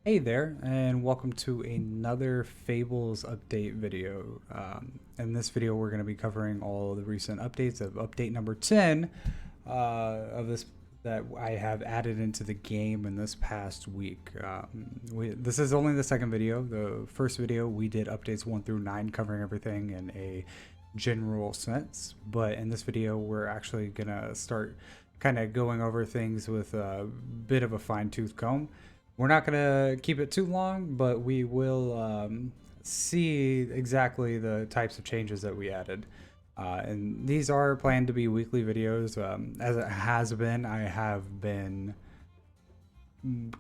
Hey there, and welcome to another Fables update video. In this video, we're going to be covering all the recent updates of update number 10 of this that I have added into the game in this past week. This is only the second video. The first video, we did updates 1 through 9, covering everything in a general sense. But in this video, we're actually going to start kind of going over things with a bit of a fine-tooth comb. We're not going to keep it too long, but we will see exactly the types of changes that we added. And these are planned to be weekly videos. As it has been, I have been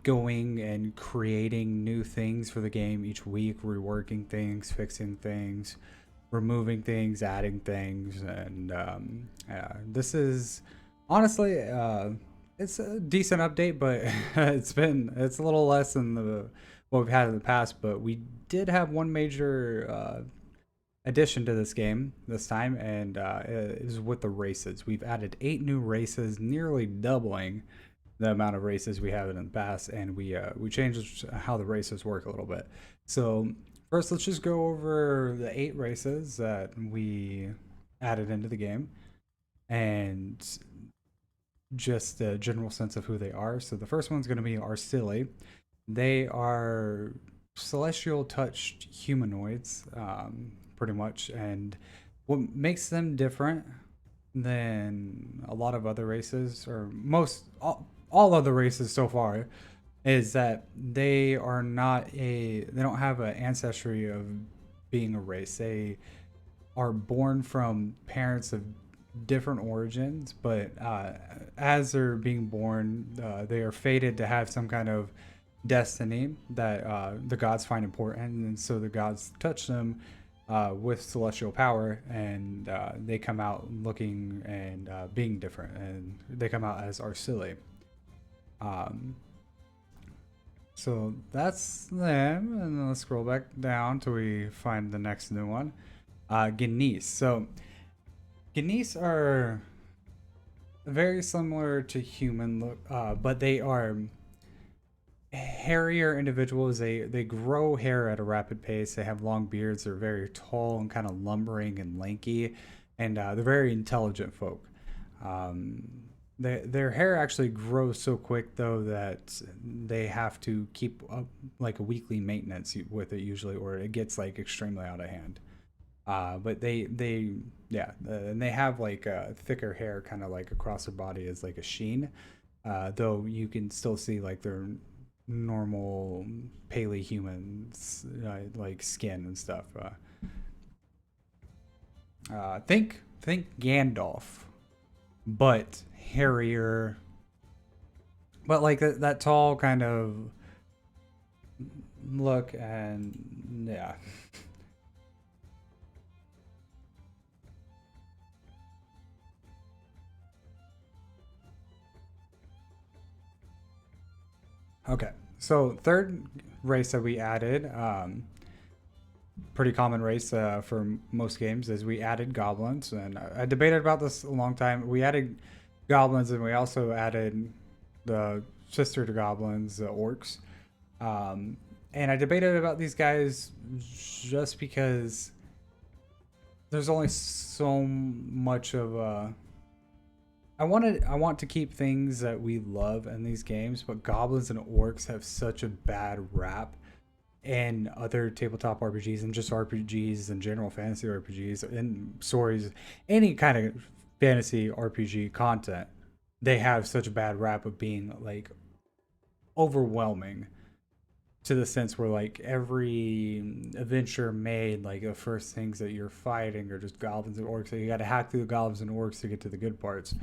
going and creating new things for the game each week, reworking things, fixing things, removing things, adding things. And this is honestly it's a decent update, but it's a little less than the what we've had in the past. But we did have one major addition to this game this time, and it is with the races. We've added 8 new races, nearly doubling the amount of races we have in the past, and we changed how the races work a little bit. So first, let's just go over the 8 races that we added into the game, and just a general sense of who they are. So the first one's going to be Arcili. They are celestial touched humanoids, pretty much. And what makes them different than a lot of other races, or all other races so far, is that they are not they don't have an ancestry of being a race. They are born from parents of different origins, but as they're being born, they are fated to have some kind of destiny that the gods find important, and so the gods touch them with celestial power, and they come out looking and being different, and they come out as Arcili. Um, so that's them, and then let's scroll back down till we find the next new one. Genis. So Genis are very similar to human look, but they are hairier individuals. They grow hair at a rapid pace. They have long beards. They're very tall and kind of lumbering and lanky, and they're very intelligent folk. Um, their hair actually grows so quick though that they have to keep up like a weekly maintenance with it usually, or it gets like extremely out of hand. But yeah, and they have like thicker hair, kind of like across their body as like a sheen. Though you can still see like their normal paley humans like skin and stuff. Think Gandalf, but hairier, but like that tall kind of look, and yeah. Okay, so third race that we added, pretty common race for most games, is we added goblins, and I debated about this a long time. We added goblins, and we also added the sister to goblins, the orcs. Um, and I debated about these guys just because there's only so much of I want to keep things that we love in these games, but goblins and orcs have such a bad rap in other tabletop RPGs and just RPGs and general fantasy RPGs and stories, any kind of fantasy RPG content. They have such a bad rap of being like overwhelming, to the sense where like every adventure made, like the first things that you're fighting are just goblins and orcs, so you got to hack through the goblins and orcs to get to the good parts,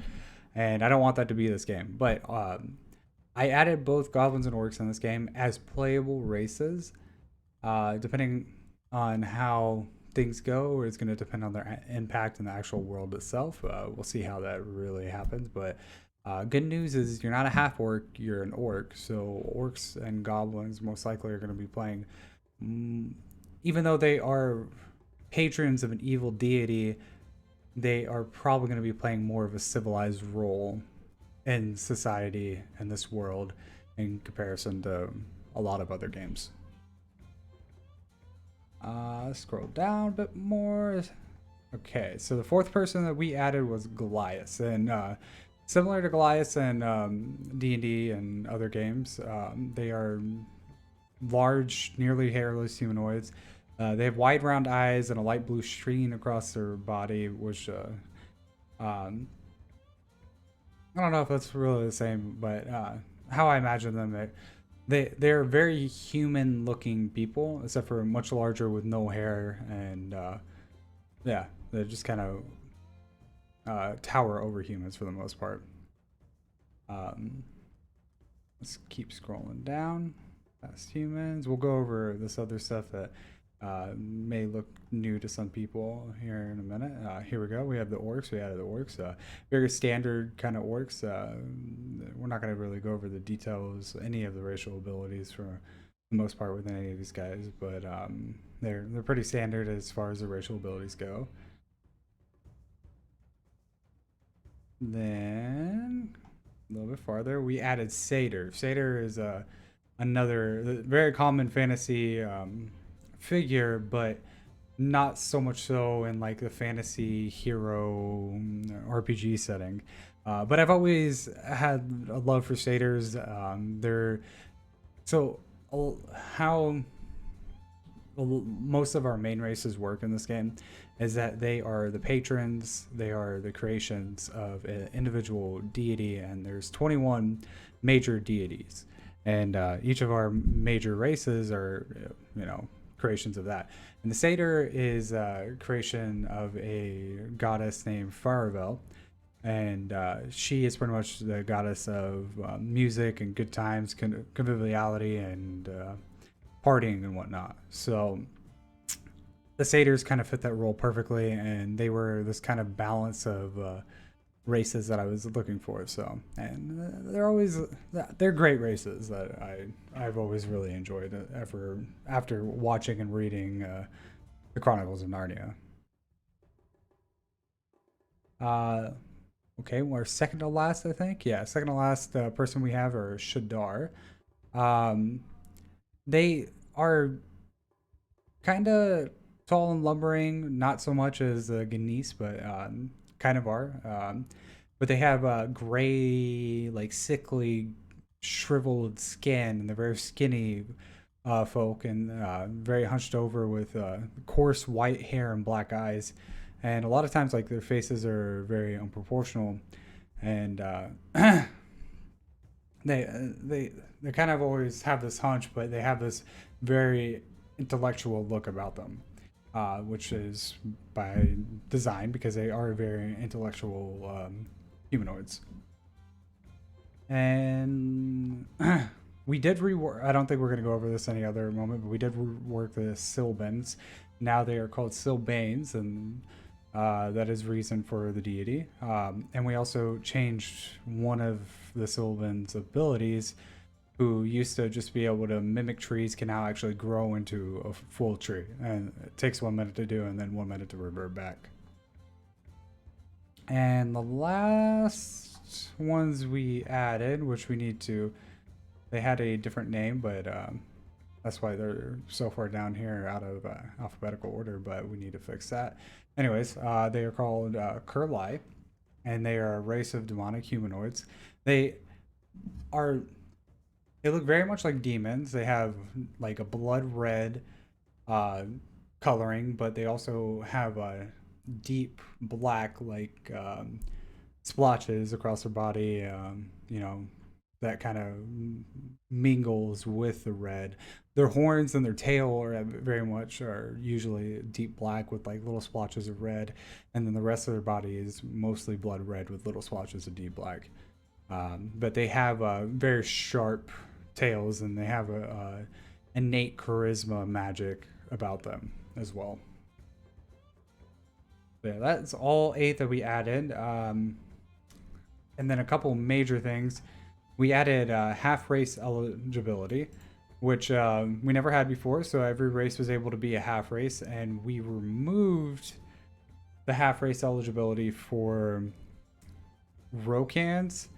and I don't want that to be this game. But I added both goblins and orcs in this game as playable races. Depending on how things go, it's going to depend on their impact in the actual world itself. We'll see how that really happens. But good news is you're not a half orc, you're an orc. So orcs and goblins most likely are going to be playing, even though they are patrons of an evil deity, they are probably going to be playing more of a civilized role in society in this world in comparison to a lot of other games. Scroll down a bit more. Okay, so the fourth person that we added was Goliath, and similar to Goliath and D&D and other games, they are large, nearly hairless humanoids. They have wide, round eyes and a light blue sheen across their body, which I don't know if that's really the same, but how I imagine them, they're very human-looking people, except for much larger with no hair, and yeah, they just kind of tower over humans for the most part. Let's keep scrolling down past humans. We'll go over this other stuff that may look new to some people here in a minute. Here we go. We have the orcs. We added the orcs. Very standard kind of orcs. We're not going to really go over the details, any of the racial abilities for the most part with any of these guys, but they're pretty standard as far as the racial abilities go. Then a little bit farther, we added Satyr. Satyr is another very common fantasy figure, but not so much so in like the fantasy hero RPG setting. But I've always had a love for satyrs. They're so how most of our main races work in this game is that they are the patrons, they are the creations of an individual deity, and there's 21 major deities, and each of our major races are, creations of that. And the satyr is a creation of a goddess named Faravel, and she is pretty much the goddess of music and good times, conviviality, and partying and whatnot. So the satyrs kind of fit that role perfectly, and they were this kind of balance of races that I was looking for. So, and they're great races that I've always really enjoyed after watching and reading the Chronicles of Narnia. Okay, we're second to last, I think. Yeah, second to last person we have are Shadar. They are kind of tall and lumbering, not so much as Ganesh, but kind of are. But they have gray, like sickly, shriveled skin, and they're very skinny folk, and very hunched over with coarse white hair and black eyes. And a lot of times, like their faces are very unproportional, and they kind of always have this hunch, but they have this very intellectual look about them, which is by design because they are very intellectual humanoids. And we did rework. I don't think we're going to go over this any other moment, but we did rework the Sylbans. Now they are called Sylbanes, and that is reason for the deity. And we also changed one of the Sylvan's abilities, who used to just be able to mimic trees, can now actually grow into a full tree. And it takes 1 minute to do, and then 1 minute to revert back. And the last ones we added, which we need to, they had a different name, but that's why they're so far down here out of alphabetical order, but we need to fix that. Anyways, they are called Kurlai, and they are a race of demonic humanoids. They look very much like demons. They have like a blood red coloring, but they also have a deep black like splotches across their body. That kind of mingles with the red. Their horns and their tail are usually deep black with like little splotches of red, and then the rest of their body is mostly blood red with little splotches of deep black. But they have very sharp tails, and they have a innate charisma magic about them as well. Yeah, that's all 8 that we added. And then a couple major things. We added half race eligibility, which we never had before. So every race was able to be a half race, and we removed the half race eligibility for Rokans.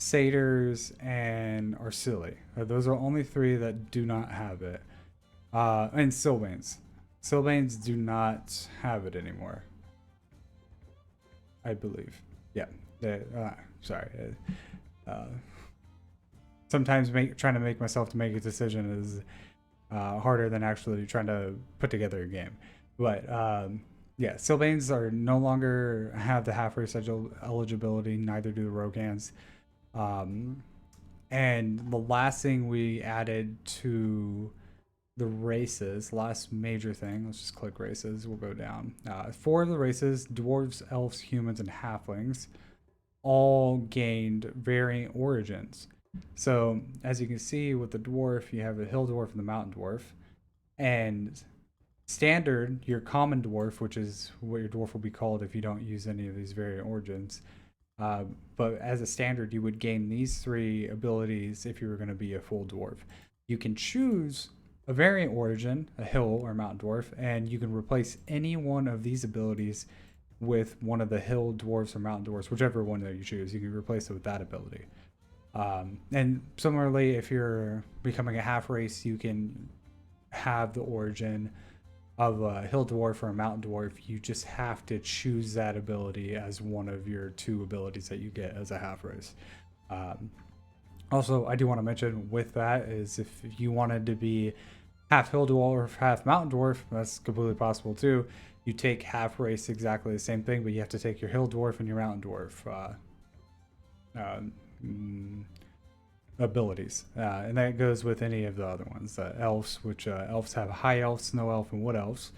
satyrs, and Arcili. Those are only three that do not have it. And Sylvains. Sylvains do not have it anymore, I believe. Yeah. Sorry. Sometimes trying to make myself to make a decision is harder than actually trying to put together a game. But yeah, Sylvains are no longer have the half race eligibility. Neither do the Rogans. And the last thing we added to the races, last major thing, let's just click races, we'll go down. 4 of the races, dwarves, elves, humans, and halflings, all gained varying origins. So as you can see with the dwarf, you have a hill dwarf and the mountain dwarf. And standard, your common dwarf, which is what your dwarf will be called if you don't use any of these variant origins. But as a standard, you would gain these 3 abilities if you were going to be a full dwarf. You can choose a variant origin, a hill or mountain dwarf, and you can replace any one of these abilities with one of the hill dwarfs or mountain dwarfs, whichever one that you choose. You can replace it with that ability. And similarly, if you're becoming a half race, you can have the origin of a hill dwarf or a mountain dwarf. You just have to choose that ability as one of your 2 abilities that you get as a half race. Also, I do want to mention with that is if you wanted to be half hill dwarf, half mountain dwarf, that's completely possible too. You take half race, exactly the same thing, but you have to take your hill dwarf and your mountain dwarf abilities, and that goes with any of the other ones. Elves, which elves have high elf, snow elf, and wood elves.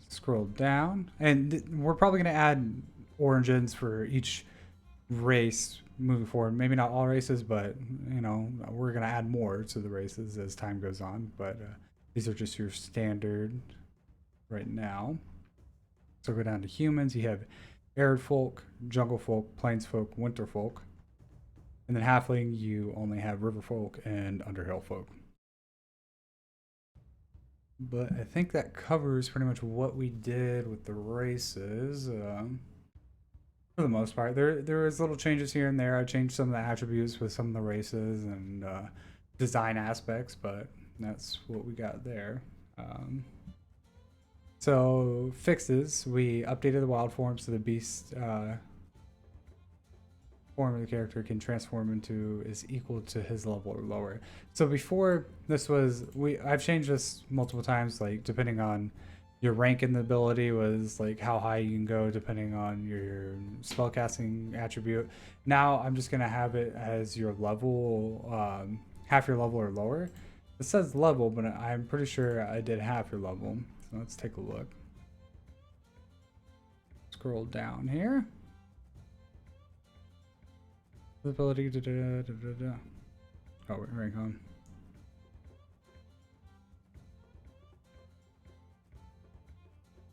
Scroll down, and we're probably going to add origins for each race moving forward. Maybe not all races, but you know, we're going to add more to the races as time goes on. But these are just your standard right now. So go down to humans. You have arid folk, jungle folk, plains folk, winter folk. And then halfling, you only have river folk and underhill folk. But I think that covers pretty much what we did with the races. For the most part, there was little changes here and there. I changed some of the attributes with some of the races and design aspects, but that's what we got there. So fixes, we updated the wild form so the beast form of the character can transform into is equal to his level or lower. So before this was, I've changed this multiple times, like depending on your rank in the ability was like how high you can go depending on your spellcasting attribute. Now I'm just gonna have it as your level, half your level or lower. It says level, but I'm pretty sure I did half your level. So let's take a look. Scroll down here. Ability. Oh, wait, rank on.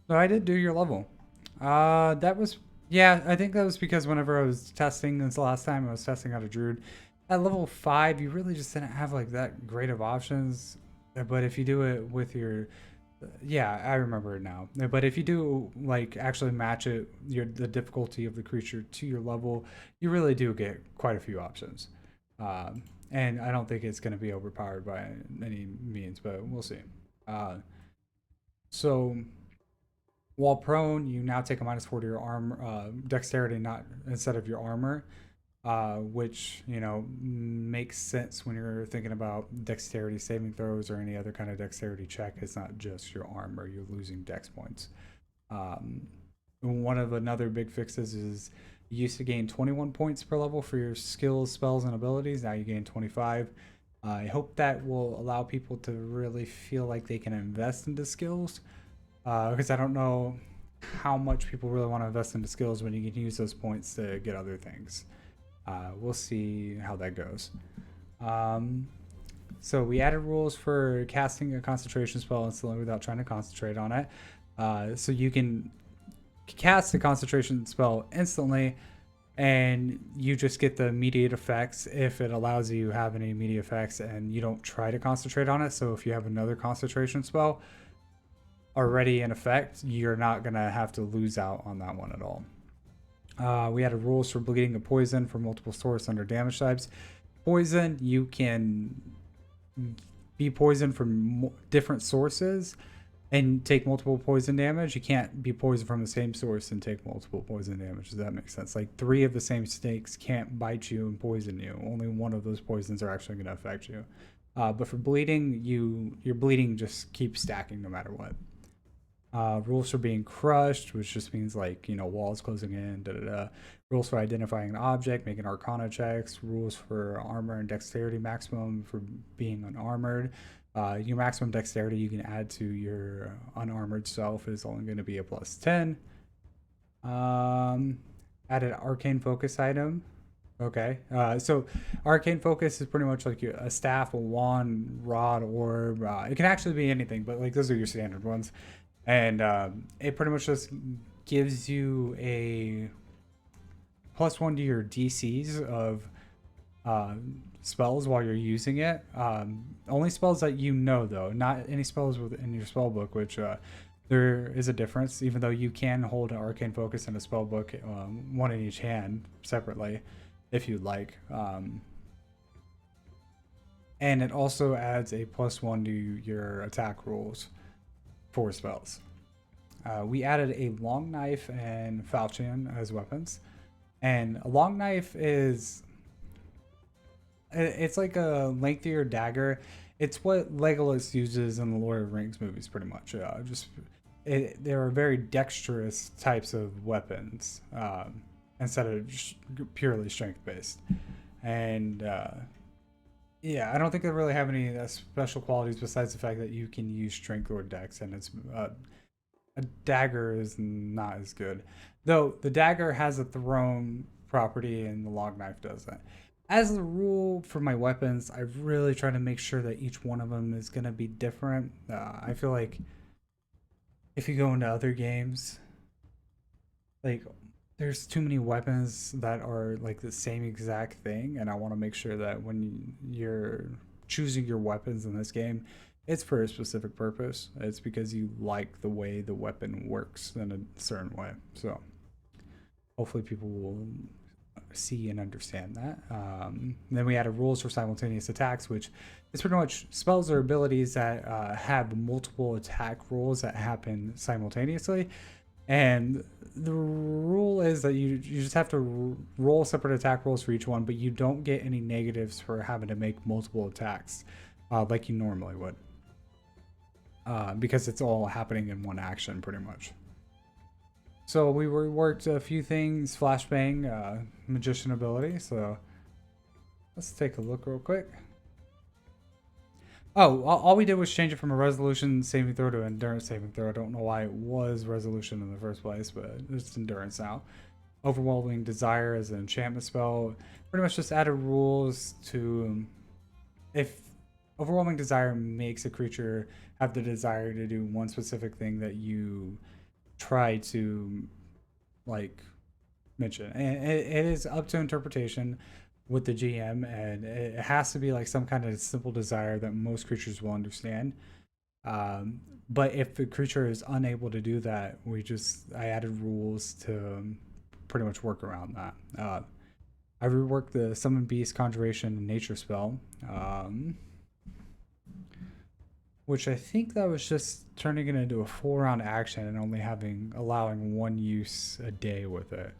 So I did do your level. That was, yeah, I think that was because whenever I was testing this last time, I was testing out a druid. At level 5, you really just didn't have like that great of options. But if you do it with your, yeah, I remember it now. But if you do like actually match it, the difficulty of the creature to your level, you really do get quite a few options. And I don't think it's going to be overpowered by any means, but we'll see. So while prone, you now take a -4 to your armor, dexterity, not instead of your armor, which you know makes sense when you're thinking about dexterity saving throws or any other kind of dexterity check. It's not just your armor; you're losing dex points. One of another big fixes is you used to gain 21 points per level for your skills, spells, and abilities. Now you gain 25. I hope that will allow people to really feel like they can invest into skills. Because I don't know how much people really want to invest into skills when you can use those points to get other things. We'll see how that goes. So we added rules for casting a concentration spell instantly without trying to concentrate on it. So you can cast a concentration spell instantly and you just get the immediate effects if it allows you to have any immediate effects and you don't try to concentrate on it. So if you have another concentration spell already in effect, you're not gonna have to lose out on that one at all. We added rules for bleeding and poison for multiple source under damage types. Poison, you can be poisoned from different sources and take multiple poison damage. You can't be poisoned from the same source and take multiple poison damage. Does that make sense? Like 3 of the same snakes can't bite you and poison you. Only one of those poisons are actually going to affect you. But for bleeding, your bleeding just keeps stacking no matter what. Rules for being crushed, which just means like, walls closing in, Rules for identifying an object, making arcana checks. Rules for armor and dexterity maximum for being unarmored. Your maximum dexterity you can add to your unarmored self is only going to be a +10. Added arcane focus item. Okay, so arcane focus is pretty much like a staff, a wand, rod, orb. It can actually be anything, but like those are your standard ones. And it pretty much just gives you a +1 to your DCs of spells while you're using it. Only spells that though, not any spells within your spell book, which there is a difference, even though you can hold an arcane focus in a spell book, one in each hand separately if you'd like. And it also adds a +1 to your attack rolls for spells. We added a long knife and falchion as weapons. And a long knife it's like a lengthier dagger. It's what Legolas uses in the Lord of the Rings movies, pretty much. There are very dexterous types of weapons instead of just purely strength based. And yeah, I don't think they really have any special qualities besides the fact that you can use strength or dex, and it's a dagger is not as good. Though the dagger has a thrown property and the long knife doesn't. As a rule for my weapons, I really try to make sure that each one of them is going to be different. I feel like if you go into other games, like there's too many weapons that are like the same exact thing, and I want to make sure that when you're choosing your weapons in this game, it's for a specific purpose. It's because you like the way the weapon works in a certain way. So hopefully people will see and understand that. Then we added rules for simultaneous attacks, which is pretty much spells or abilities that have multiple attack rolls that happen simultaneously. And the rule is that you just have to roll separate attack rolls for each one, but you don't get any negatives for having to make multiple attacks like you normally would. Because it's all happening in one action pretty much. So we reworked a few things, flashbang, magician ability. So let's take a look real quick. Oh, all we did was change it from a resolution saving throw to endurance saving throw. I don't know why it was resolution in the first place, but it's endurance now. Overwhelming desire as an enchantment spell. Pretty much just added rules to if overwhelming desire makes a creature have the desire to do one specific thing that you try to like mention. And it is up to interpretation with the GM, and it has to be like some kind of simple desire that most creatures will understand. But if the creature is unable to do that, I added rules to pretty much work around that. I reworked the summon beast, conjuration, and nature spell, which I think that was just turning it into a 4-round action and only allowing one use a day with it.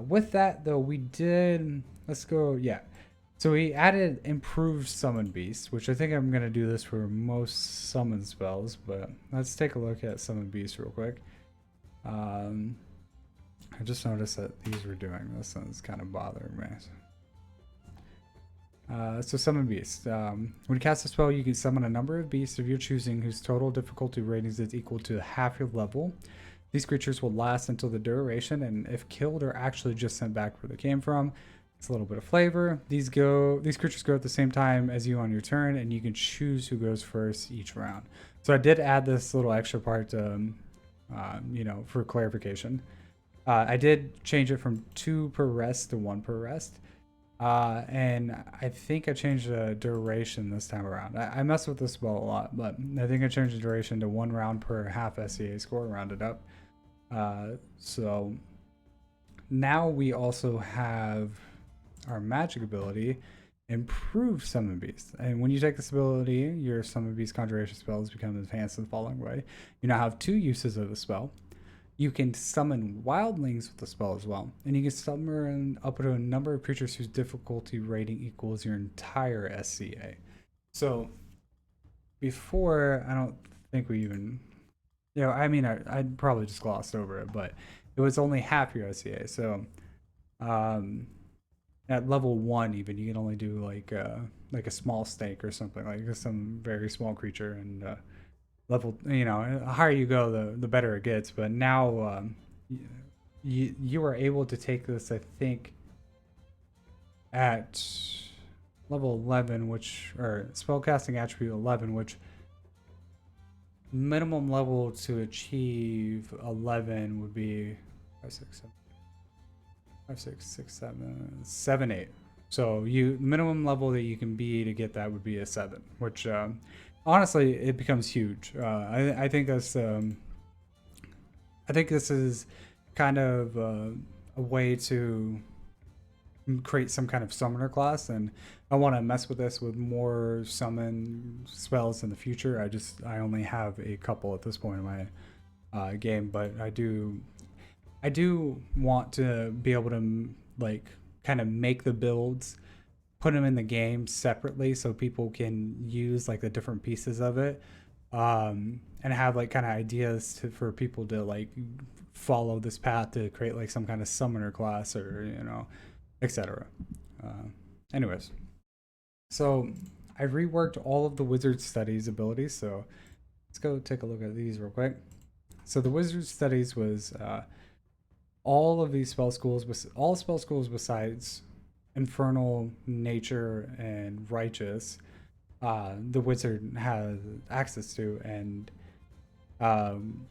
With that though, we did, so we added improved summon beast, which I think I'm going to do this for most summon spells, but let's take a look at summon beast real quick. I just noticed that these were doing this and it's kind of bothering me. So summon beast. When you cast a spell, you can summon a number of beasts of your choosing whose total difficulty ratings is equal to half your level. These creatures will last until the duration, and if killed, are actually just sent back where they came from. It's a little bit of flavor. These creatures go at the same time as you on your turn, and you can choose who goes first each round. So I did add this little extra part, for clarification. I did change it from 2 per rest to 1 per rest. And I think I changed the duration this time around. I mess with this spell a lot, but I think I changed the duration to 1 round per half SCA score, rounded up. So now we also have our magic ability, improve summon beast. And when you take this ability, your summon beast conjuration spells become enhanced in the following way. You now have two uses of the spell. You can summon wildlings with the spell as well, and you can summon up to a number of creatures whose difficulty rating equals your entire SCA. So before, I don't think we even, I mean, I'd probably just glossed over it, but it was only half your SCA. So um, at level 1, even you can only do like a small snake or something, like some very small creature, and level, the higher you go, the better it gets. But now you are able to take this, I think, at level 11, which, or spellcasting attribute 11, which minimum level to achieve 11 would be 5, 6, 7, 5, 6, 6, 7, 7, 8. So minimum level that you can be to get that would be a 7, which honestly, it becomes huge. I think that's I think this is kind of a way to create some kind of summoner class, and I want to mess with this with more summon spells in the future. I only have a couple at this point in my game, but I do want to be able to like kind of make the builds, put them in the game separately so people can use like the different pieces of it, and have like kind of ideas for people to like follow this path to create like some kind of summoner class, or etc. Anyways, so I reworked all of the wizard studies abilities, so let's go take a look at these real quick. So the wizard studies was all of these spell schools, all spell schools besides infernal, nature, and righteous, the wizard has access to. And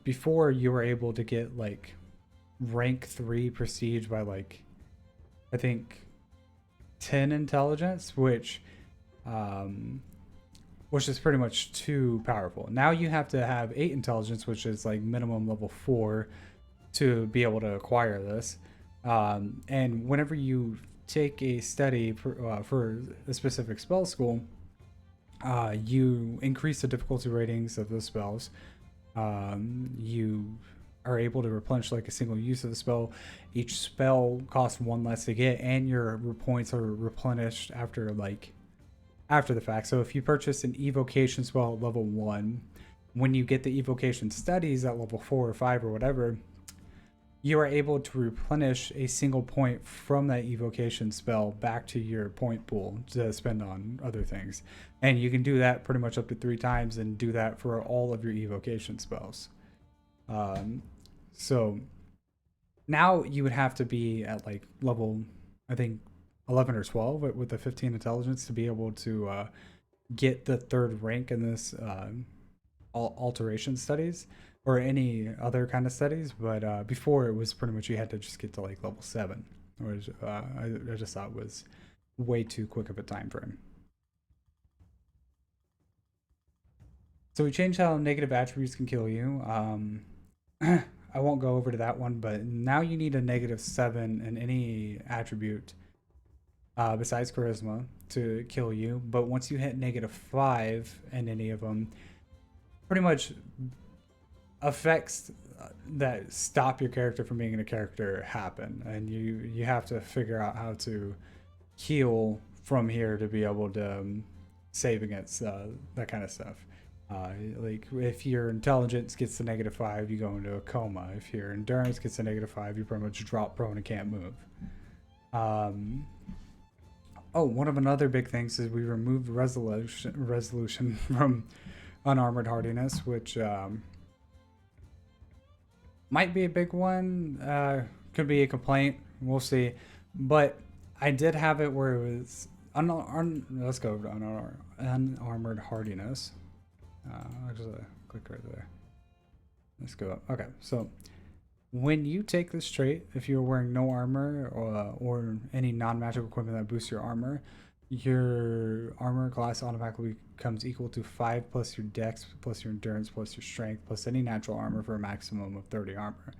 before, you were able to get like rank 3 prestige by like, I think, 10 intelligence, which is pretty much too powerful. Now you have to have 8 intelligence, which is like minimum level 4 to be able to acquire this. And whenever you take a study for a specific spell school, you increase the difficulty ratings of those spells. You are able to replenish like a single use of the spell. Each spell costs 1 less to get, and your points are replenished after the fact. So if you purchase an evocation spell at level 1, when you get the evocation studies at level 4 or 5 or whatever, you are able to replenish a single point from that evocation spell back to your point pool to spend on other things. And you can do that pretty much up to 3 times, and do that for all of your evocation spells. So now you would have to be at like level, I think, 11 or 12 with the 15 intelligence to be able to get the 3rd rank in this alteration studies or any other kind of studies. But before, it was pretty much you had to just get to like level 7, which I just thought was way too quick of a time frame. So we changed how negative attributes can kill you. I won't go over to that one, but now you need a -7 in any attribute besides charisma to kill you. But once you hit -5 in any of them, pretty much effects that stop your character from being a character happen, and you have to figure out how to heal from here to be able to save against that kind of stuff. Like if your intelligence gets to -5, you go into a coma. If your endurance gets to -5, you pretty much drop prone and can't move. One of another big things is we removed resolution from unarmored hardiness, which might be a big one. Could be a complaint. We'll see. But I did have it where it was let's go over to unarmored hardiness. I'll just click right there. Let's go up. Okay, so when you take this trait, if you're wearing no armor or any non-magical equipment that boosts your armor class automatically becomes equal to 5 plus your dex plus your endurance plus your strength plus any natural armor for a maximum of 30 armor.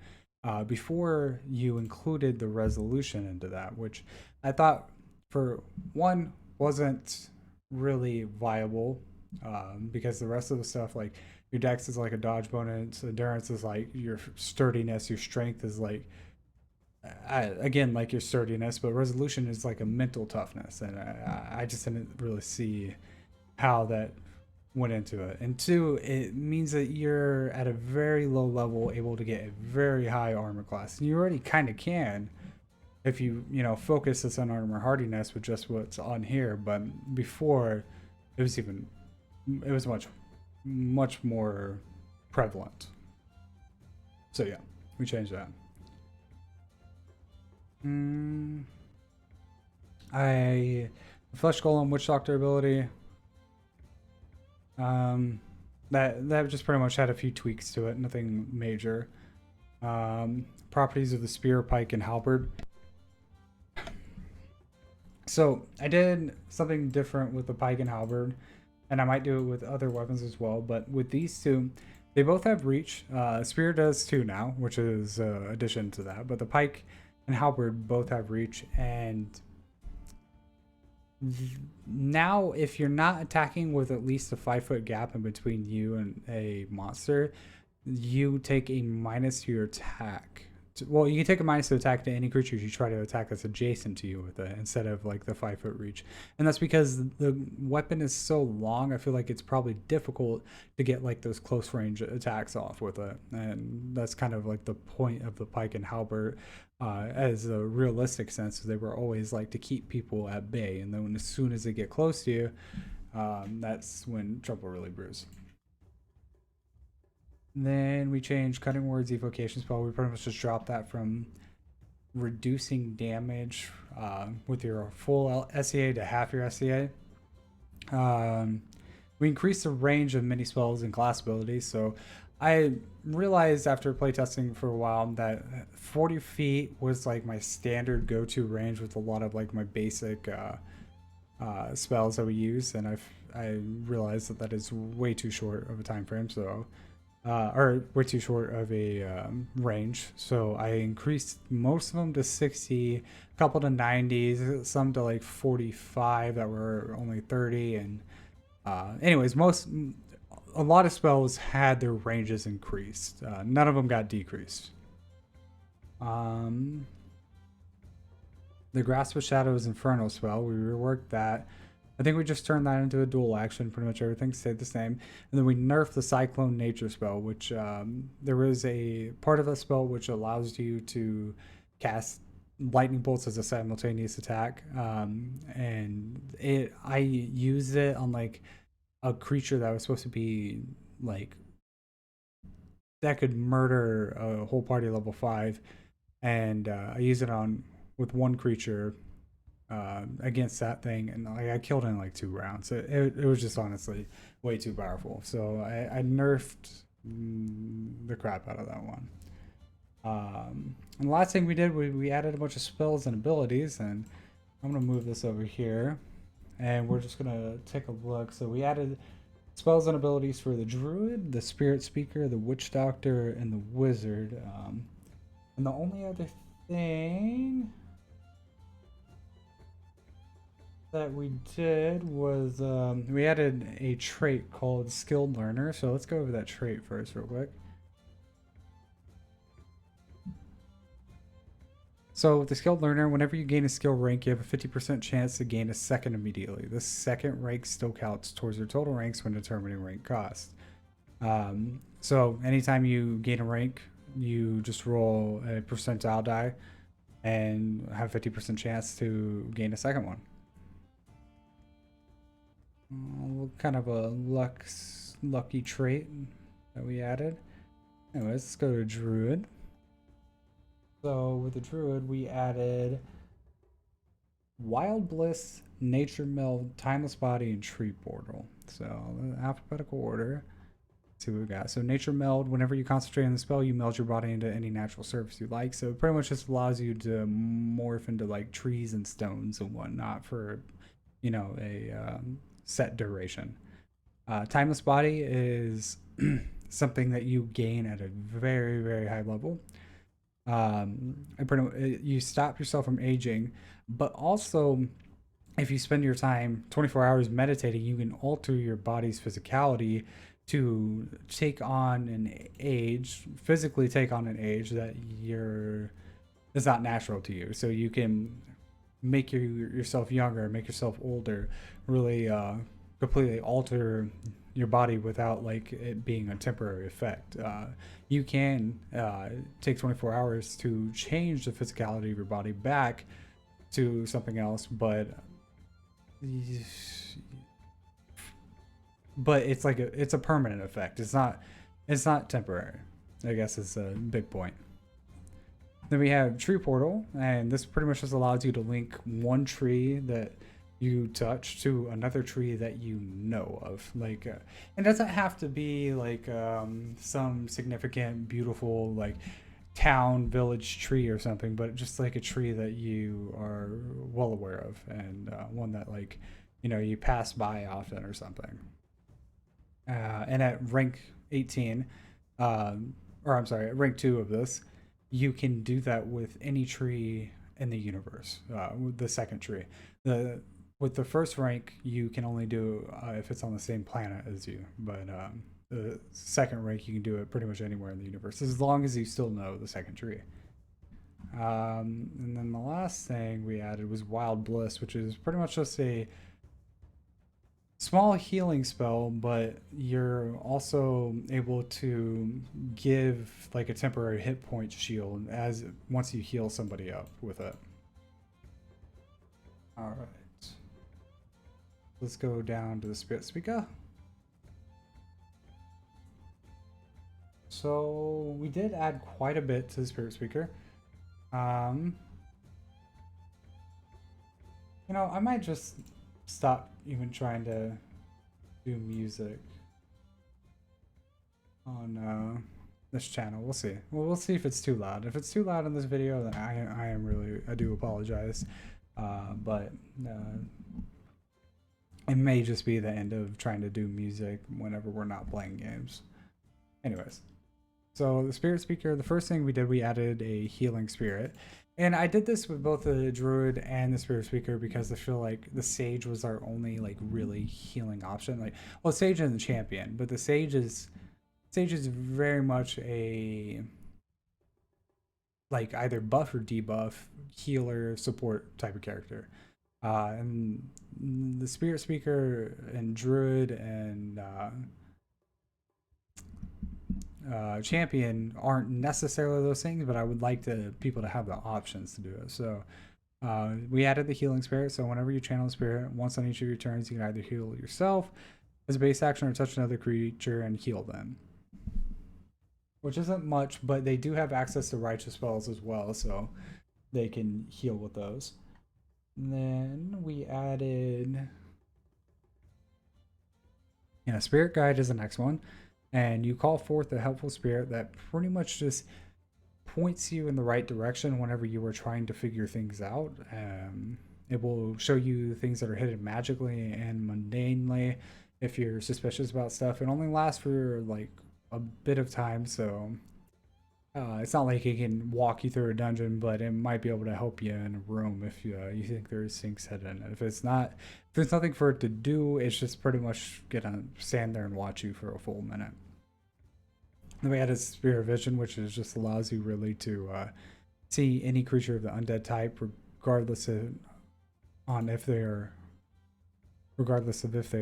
before you included the resolution into that, which I thought for one wasn't really viable, because the rest of the stuff, like your dex is like a dodge bonus, endurance is like your sturdiness, your strength is like, again, like your sturdiness, but resolution is like a mental toughness, and I just didn't really see how that went into it. And two, it means that you're at a very low level able to get a very high armor class, and you already kind of can if you focus this on armor hardiness with just what's on here. But before, it was much more prevalent. So yeah, we changed that. mm, I Flesh Golem Witch Doctor ability, um that just pretty much had a few tweaks to it, nothing major. Properties of the spear, pike, and halberd. So I did something different with the pike and halberd, and I might do it with other weapons as well. But with these two, they both have reach. Spear does too now, which is addition to that. But the pike and halberd both have reach, and now if you're not attacking with at least a 5 foot gap in between you and a monster, you take a minus to your attack. Well, you can take a minus to attack to any creatures you try to attack that's adjacent to you with it, instead of like the 5 foot reach. And that's because the weapon is so long. I feel like it's probably difficult to get like those close range attacks off with it, and that's kind of like the point of the pike and halberd, as a realistic sense. They were always like to keep people at bay, and then as soon as they get close to you, that's when trouble really brews. Then we changed Cutting Words Evocation Spell. We pretty much just dropped that from reducing damage with your full SEA to half your SEA. We increased the range of mini spells and class abilities. So I realized after playtesting for a while that 40 feet was like my standard go-to range with a lot of like my basic spells that we use, and I realized that that is way too short of a time frame. So or way too short of a range. So I increased most of them to 60, a couple to 90s, some to like 45 that were only 30. And anyways, a lot of spells had their ranges increased. None of them got decreased. The Grasp of Shadows Inferno spell, we reworked that. I think we just turned that into a dual action. Pretty much everything stayed the same. And then we nerfed the Cyclone Nature spell, which there was a part of the spell which allows you to cast lightning bolts as a simultaneous attack. And I used it on like a creature that was supposed to be like that could murder a whole party level 5, and I used it on with one creature against that thing, and like I killed it in like 2 rounds. It was just honestly way too powerful. So I nerfed the crap out of that one. And the last thing we did, we added a bunch of spells and abilities, and I'm gonna move this over here, and we're just gonna take a look. So we added spells and abilities for the druid, the spirit speaker, the witch doctor, and the wizard. And the only other thing that we did was we added a trait called Skilled Learner. So let's go over that trait first real quick. So with the Skilled Learner, whenever you gain a skill rank, you have a 50% chance to gain a second immediately. The second rank still counts towards your total ranks when determining rank cost. So anytime you gain a rank, you just roll a percentile die and have 50% chance to gain a second one. Kind of a lucky trait that we added. Anyways, let's go to Druid. So with the Druid, we added Wild Bliss, Nature Meld, Timeless Body, and Tree Portal. So alphabetical order. Let's see what we got. So Nature Meld, whenever you concentrate on the spell, you meld your body into any natural surface you like. So it pretty much just allows you to morph into like trees and stones and whatnot for, a set duration. Timeless Body is something that you gain at a very, very high level. You stop yourself from aging, but also if you spend your time 24 hours meditating, you can alter your body's physicality to take on an age, physically take on an age that you're that's not natural to you. So you can make yourself younger, make yourself older, really completely alter your body without like it being a temporary effect. You can take 24 hours to change the physicality of your body back to something else, but it's a permanent effect. It's not temporary. I guess is a big point. Then we have Tree Portal, and this pretty much just allows you to link one tree that you touch to another tree that you know of. Like, it doesn't have to be like some significant, beautiful like town, village tree or something, but just like a tree that you are well aware of, and one that like you pass by often or something. And at rank 18, or I'm sorry, at rank 2 of this, you can do that with any tree in the universe. With the second tree, the with the first rank, you can only do if it's on the same planet as you. But the second rank, you can do it pretty much anywhere in the universe, as long as you still know the second tree. And then the last thing we added was Wild Bliss, which is pretty much just a small healing spell, but you're also able to give like a temporary hit point shield as once you heal somebody up with it. All right, let's go down to the Spirit Speaker. So we did add quite a bit to the Spirit Speaker. I might just stop even trying to do music on this channel. We'll see. Well, we'll see if it's too loud. If it's too loud in this video, then I do apologize. But it may just be the end of trying to do music whenever we're not playing games. Anyways, so the Spirit Speaker, the first thing we did, we added a healing spirit. And I did this with both the Druid and the Spirit Speaker because I feel like the Sage was our only like really healing option. Like, well, Sage and the Champion, but the Sage is very much a like either buff or debuff healer support type of character. And the Spirit Speaker and Druid and Champion aren't necessarily those things, but I would like people to have the options to do it. So we added the healing spirit. So whenever you channel a spirit, once on each of your turns, you can either heal yourself as a base action or touch another creature and heal them. Which isn't much, but they do have access to righteous spells as well, so they can heal with those. And then we added, Spirit Guide is the next one. And you call forth a helpful spirit that pretty much just points you in the right direction whenever you are trying to figure things out. It will show you things that are hidden magically and mundanely if you're suspicious about stuff. It only lasts for like a bit of time, so it's not like it can walk you through a dungeon, but it might be able to help you in a room if you think there's things hidden. If there's nothing for it to do, it's just pretty much gonna stand there and watch you for a full minute. Then we added Spirit Vision, which just allows you really to see any creature of the undead type, regardless of if they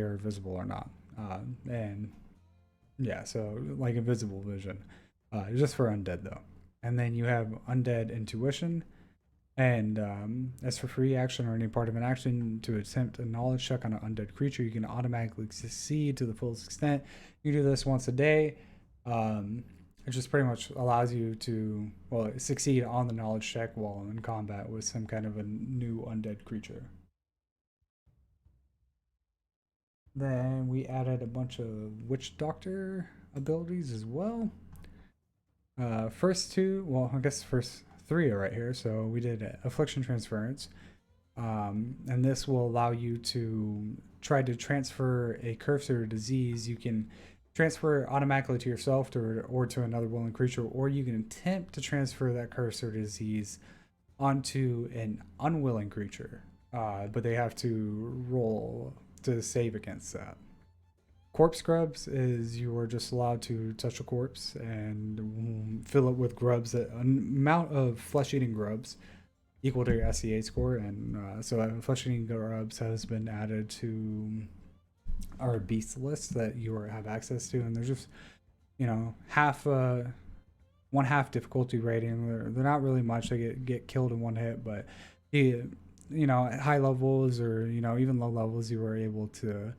are visible or not. And yeah, so like invisible vision, just for undead though. And then you have Undead Intuition, and as for free action or any part of an action to attempt a knowledge check on an undead creature, you can automatically succeed to the fullest extent. You do this once a day. It just pretty much allows you to succeed on the knowledge check while in combat with some kind of a new undead creature. Then we added a bunch of Witch Doctor abilities as well. First three are right here. So we did Affliction Transference. And this will allow you to try to transfer a curse or a disease. You can transfer automatically to yourself or to another willing creature, or you can attempt to transfer that curse or disease onto an unwilling creature, but they have to roll to save against that. Corpse grubs is you are just allowed to touch a corpse and fill it with grubs, an amount of flesh-eating grubs equal to your SCA score, and so flesh-eating grubs has been added to our beast list that you have access to, and there's just half one half difficulty rating. They're not really much. They get killed in one hit, but at high levels or even low levels, you were able to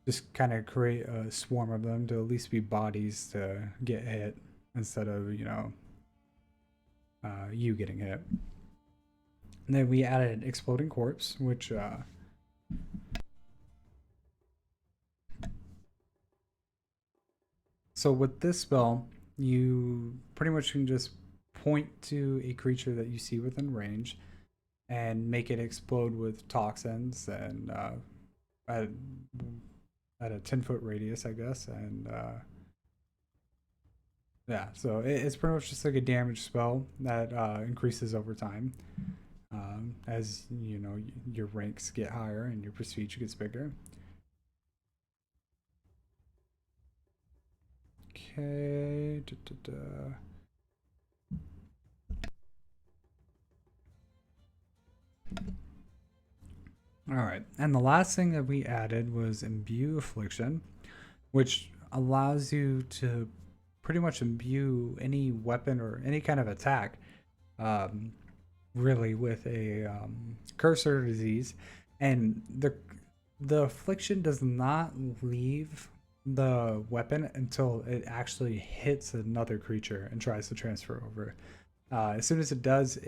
just kind of create a swarm of them to at least be bodies to get hit instead of you getting hit. And then we added exploding corpse, which so with this spell, you pretty much can just point to a creature that you see within range and make it explode with toxins and at a 10-foot radius, I guess. And yeah, so it's pretty much just like a damage spell that increases over time as your ranks get higher and your prestige gets bigger. Okay. All right, and the last thing that we added was imbue affliction, which allows you to pretty much imbue any weapon or any kind of attack, really, with a curse or disease, and the affliction does not leave the weapon until it actually hits another creature and tries to transfer over. As soon as it does,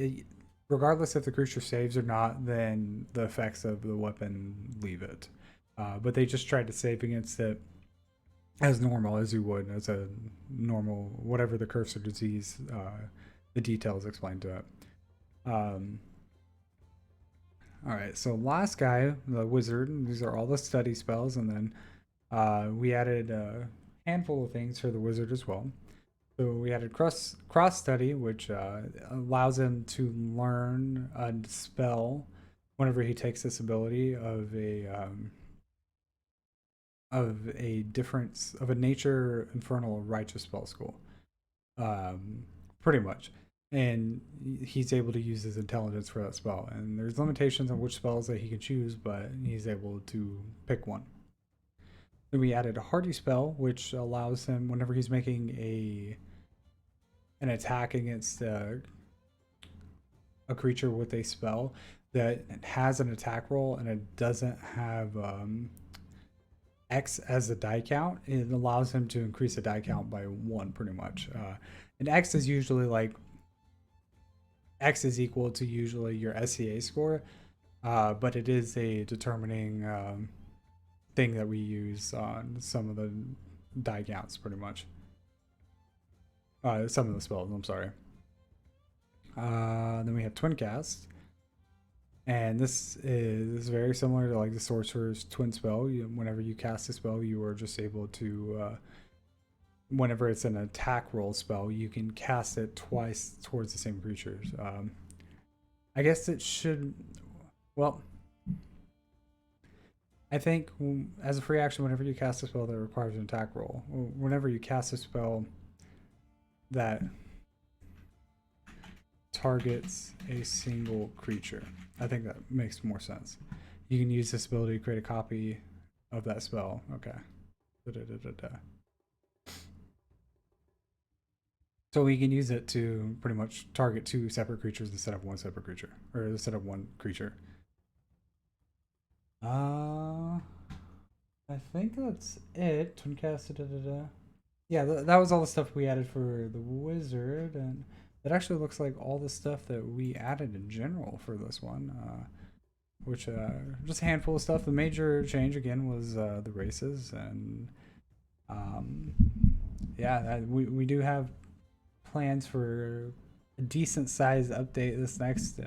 regardless if the creature saves or not, then the effects of the weapon leave it. But they just tried to save against it as normal as you would as a normal whatever the curse or disease. The details explained to it. All right, so last guy, the wizard. These are all the study spells, and then we added a handful of things for the wizard as well. So we added cross study, which allows him to learn a spell whenever he takes this ability of a difference of a nature, infernal, righteous spell school, pretty much. And he's able to use his intelligence for that spell. And there's limitations on which spells that he can choose, but he's able to pick one. Then we added a hardy spell, which allows him, whenever he's making an attack against a creature with a spell that has an attack roll and it doesn't have X as a die count, it allows him to increase the die count by 1 pretty much. And X is usually like X is equal to usually your SCA score, but it is a determining thing that we use on some of the die counts pretty much. Some of the spells, I'm sorry. Then we have Twin Cast. And this is very similar to like the Sorcerer's Twin Spell. Whenever you cast a spell, you are just able to, whenever it's an attack roll spell, you can cast it twice towards the same creatures. I guess it should, well, I think as a free action, whenever you cast a spell that requires an attack roll, or whenever you cast a spell that targets a single creature, I think that makes more sense. You can use this ability to create a copy of that spell. Okay. So we can use it to pretty much target 2 separate creatures instead of 1 separate creature, or instead of 1 creature. I think that's it. Twincast. Yeah, that was all the stuff we added for the wizard, and that actually looks like all the stuff that we added in general for this one, which just a handful of stuff. The major change again was the races, and yeah, we do have plans for a decent sized update this next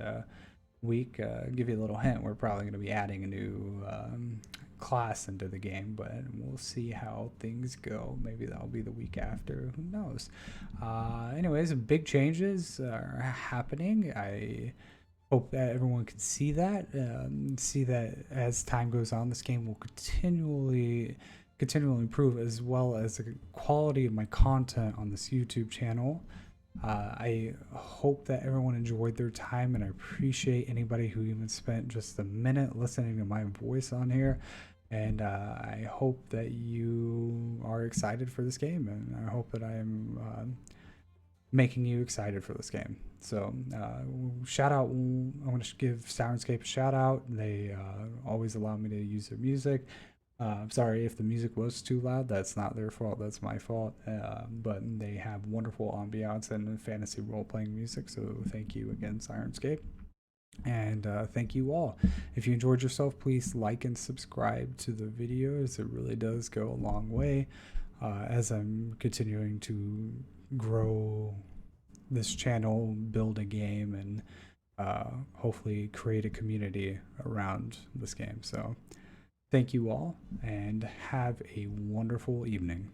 week, give you a little hint, we're probably going to be adding a new class into the game, but we'll see how things go. Maybe that'll be the week after. Who knows? Anyways, big changes are happening. I hope that everyone can see that as time goes on, this game will continually improve, as well as the quality of my content on this YouTube channel. I hope that everyone enjoyed their time, and I appreciate anybody who even spent just a minute listening to my voice on here. And I hope that you are excited for this game, and I hope that I am making you excited for this game. So shout out, I want to give Sirenscape a shout out. They always allow me to use their music. I'm sorry if the music was too loud. That's not their fault. That's my fault. But they have wonderful ambiance and fantasy role-playing music. So thank you again, Sirenscape. And thank you all. If you enjoyed yourself, please like and subscribe to the videos. It really does go a long way as I'm continuing to grow this channel, build a game, and hopefully create a community around this game. So thank you all, and have a wonderful evening.